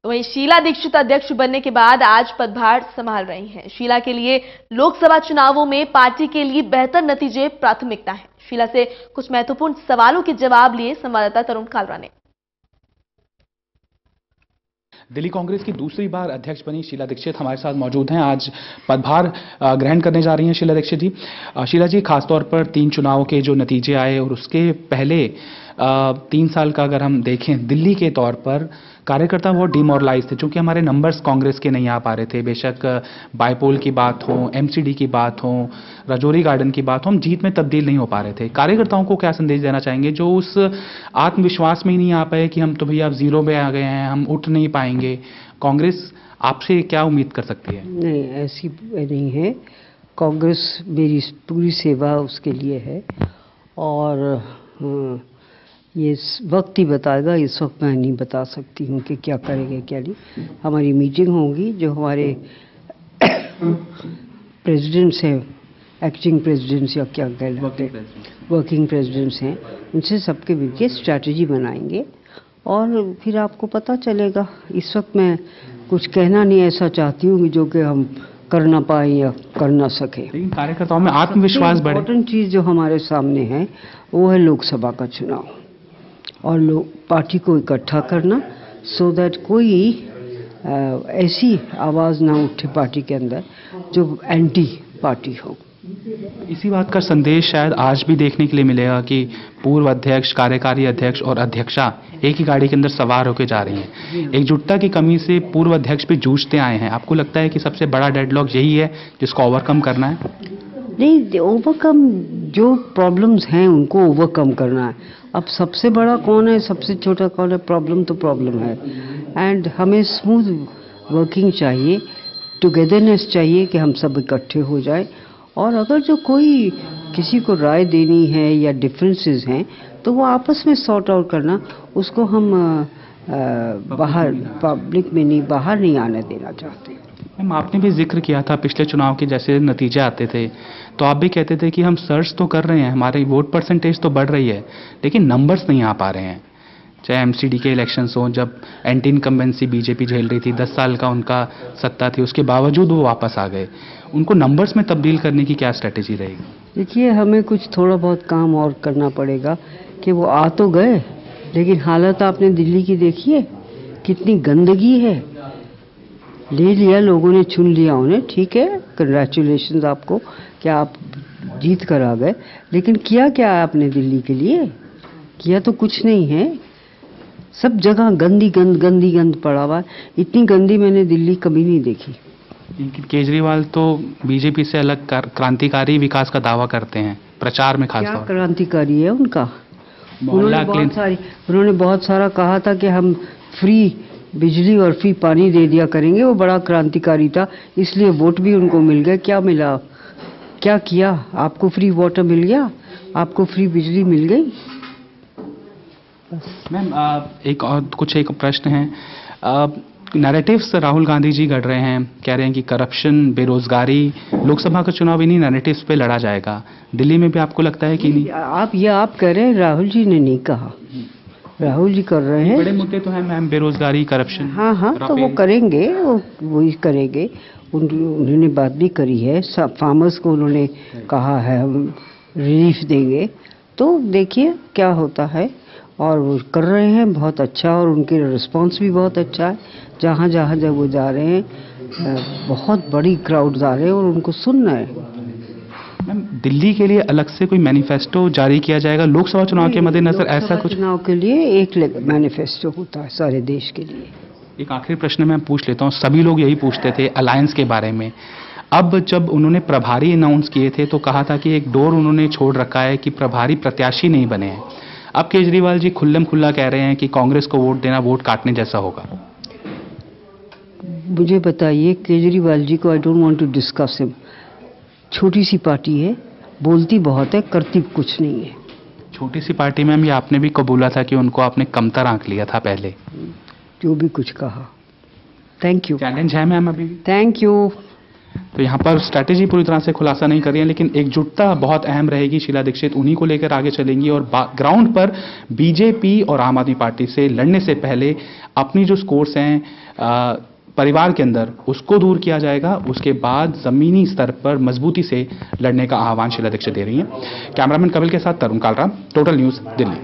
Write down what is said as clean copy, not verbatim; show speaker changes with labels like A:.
A: वहीं शीला दीक्षित अध्यक्ष बनने के बाद आज पदभार संभाल रही हैं। शीला के लिए लोकसभा चुनावों में पार्टी के लिए बेहतर नतीजे प्राथमिकता है। शीला से कुछ महत्वपूर्ण सवालों के जवाब लिए संवाददाता तरुण कालरा ने।
B: दिल्ली कांग्रेस की दूसरी बार अध्यक्ष बनी शीला दीक्षित हमारे साथ मौजूद हैं। आज पदभार ग्रहण करने जा रही हैं शीला दीक्षित जी। शीला जी, खासतौर पर 3 चुनावों के जो नतीजे आए और उसके पहले 3 साल का अगर हम देखें, दिल्ली के तौर पर कार्यकर्ता बहुत डिमोरलाइज थे, क्योंकि हमारे नंबर्स कांग्रेस के नहीं आ पा रहे थे। बेशक बाईपोल की बात हो, एमसीडी की बात हो, राजौरी गार्डन की बात हो, हम जीत में तब्दील नहीं हो पा रहे थे। कार्यकर्ताओं को क्या संदेश देना चाहेंगे जो उस आत्मविश्वास में ही नहीं आ पाए कि हम तो भैया अब जीरो पे आ गए हैं, हम उठ नहीं पाएंगे? कांग्रेस आपसे क्या उम्मीद कर सकती है?
C: नहीं, ऐसी नहीं है। कांग्रेस मेरी पूरी सेवा उसके लिए है और ये वक्त ही बताएगा। इस वक्त मैं नहीं बता सकती हूँ कि क्या करेंगे क्या नहीं। हमारी मीटिंग होगी, जो हमारे प्रेसिडेंट्स हैं, एक्टिंग प्रेसिडेंट्स या क्या कहते हैं, वर्किंग प्रेसिडेंट्स हैं, उनसे सबके मिलकर स्ट्रैटेजी बनाएंगे और फिर आपको पता चलेगा। इस वक्त मैं कुछ कहना नहीं ऐसा चाहती हूँ जो कि हम कर ना पाए या कर ना सके।
B: लेकिन कार्यकर्ताओं में आत्मविश्वास बढ़े।
C: इम्पोर्टेंट चीज़ जो हमारे सामने है वो है लोकसभा का चुनाव और पार्टी को इकट्ठा करना, सो दैट कोई ऐसी आवाज़ ना उठे पार्टी के अंदर जो एंटी पार्टी हो।
B: इसी बात का संदेश शायद आज भी देखने के लिए मिलेगा कि पूर्व अध्यक्ष, कार्यकारी अध्यक्ष और अध्यक्षा एक ही गाड़ी के अंदर सवार होकर जा रही हैं। एकजुटता की कमी से पूर्व अध्यक्ष भी जूझते आए हैं। आपको लगता है कि सबसे बड़ा डेडलॉक यही है जिसको ओवरकम करना है?
C: नहीं, ओवरकम जो प्रॉब्लम्स हैं उनको ओवरकम करना है। अब सबसे बड़ा कौन है, सबसे छोटा कौन है? प्रॉब्लम तो प्रॉब्लम है। एंड हमें स्मूथ वर्किंग चाहिए, टुगेदरनेस चाहिए कि हम सब इकट्ठे हो जाए। और अगर जो कोई किसी को राय देनी है या डिफरेंसेस हैं तो वो आपस में सॉर्ट आउट करना, उसको हम बाहर पब्लिक में नहीं, बाहर नहीं आने देना चाहते।
B: मैम, आपने भी जिक्र किया था पिछले चुनाव के जैसे नतीजे आते थे तो आप भी कहते थे कि हम सर्च तो कर रहे हैं, हमारी वोट परसेंटेज तो बढ़ रही है, लेकिन नंबर्स नहीं आ पा रहे हैं। चाहे एमसीडी के इलेक्शंस हो, जब एंटी इनकम्बेंसी बीजेपी झेल रही थी, 10 साल का उनका सत्ता थी, उसके बावजूद वो वापस आ गए। उनको नंबर्स में तब्दील करने की क्या स्ट्रेटेजी रहेगी?
C: देखिए, हमें कुछ थोड़ा बहुत काम और करना पड़ेगा कि वो आ तो गए, लेकिन हालत आपने दिल्ली की देखी है, कितनी गंदगी है। ले लिया लोगों ने, चुन लिया उन्हें, ठीक है, कंग्रेचुलेशंस आपको कि आप जीत कर आ गए, लेकिन किया क्या आपने दिल्ली के लिए? किया तो कुछ नहीं है। सब जगह गंदी गंद पड़ा हुआ है। इतनी गंदी मैंने दिल्ली कभी नहीं देखी।
B: लेकिन केजरीवाल तो बीजेपी से अलग
C: क्रांतिकारी
B: विकास का दावा करते हैं, प्रचार में खासतौर।
C: क्या क्रांतिकारी है उनका? उन्होंने बहुत सारा कहा था कि हम फ्री बिजली और फ्री पानी दे दिया करेंगे, वो बड़ा क्रांतिकारी था, इसलिए वोट भी उनको मिल गए। क्या मिला? क्या किया? आपको फ्री वाटर मिल गया? आपको फ्री बिजली मिल गई?
B: मैम, एक प्रश्न है। नैरेटिव्स राहुल गांधी जी गढ़ रहे हैं, कह रहे हैं कि करप्शन, बेरोजगारी, लोकसभा का चुनाव इन्हीं नैरेटिव्स पे लड़ा जाएगा। दिल्ली में भी आपको लगता है कि नहीं?
C: आप कह रहे हैं, राहुल जी ने नहीं कहा, राहुल जी कर रहे हैं।
B: बड़े मुद्दे तो हैं मैम, बेरोजगारी, करप्शन।
C: हाँ, तो वो करेंगे, वही करेंगे। उन्होंने बात भी करी है, फार्मर्स को उन्होंने कहा है हम रिलीफ देंगे। तो देखिए क्या होता है, और वो कर रहे हैं बहुत अच्छा, और उनके रिस्पांस भी बहुत अच्छा है। जहाँ जब वो जा रहे हैं, बहुत बड़ी क्राउड्स आ रहे हैं और उनको सुन रहे हैं।
B: मैम, दिल्ली के लिए अलग से कोई मैनिफेस्टो जारी किया जाएगा लोकसभा चुनाव के मद्देनजर? ऐसा कुछ
C: चुनाव के लिए एक मैनिफेस्टो होता है सारे देश के लिए।
B: एक आखिरी प्रश्न मैं पूछ लेता हूँ, सभी लोग यही पूछते थे अलायंस के बारे में। अब जब उन्होंने प्रभारी अनाउंस किए थे तो कहा था कि एक डोर उन्होंने छोड़ रखा है कि प्रभारी प्रत्याशी नहीं बने हैं। अब केजरीवाल जी खुल्लम खुल्ला कह रहे हैं कि कांग्रेस को वोट देना वोट काटने जैसा होगा।
C: मुझे बताइए, केजरीवाल जी को I don't want to discuss him. छोटी सी पार्टी है, बोलती बहुत है, करती कुछ नहीं है।
B: छोटी सी पार्टी मैम, ये आपने भी कबूला था कि उनको आपने कमतर आंक लिया था पहले।
C: जो भी कुछ कहा, थैंक यू।
B: चैलेंज है मैम अभी?
C: Thank you.
B: तो यहाँ पर स्ट्रैटेजी पूरी तरह से खुलासा नहीं कर रही है, लेकिन एकजुटता बहुत अहम रहेगी। शीला दीक्षित उन्हीं को लेकर आगे चलेंगी और ग्राउंड पर बीजेपी और आम आदमी पार्टी से लड़ने से पहले अपनी जो स्कोर्स हैं परिवार के अंदर उसको दूर किया जाएगा। उसके बाद जमीनी स्तर पर मजबूती से लड़ने का आह्वान शीला दीक्षित दे रही हैं। कैमरामैन कपिल के साथ तरुण कालरा, टोटल न्यूज़, दिल्ली।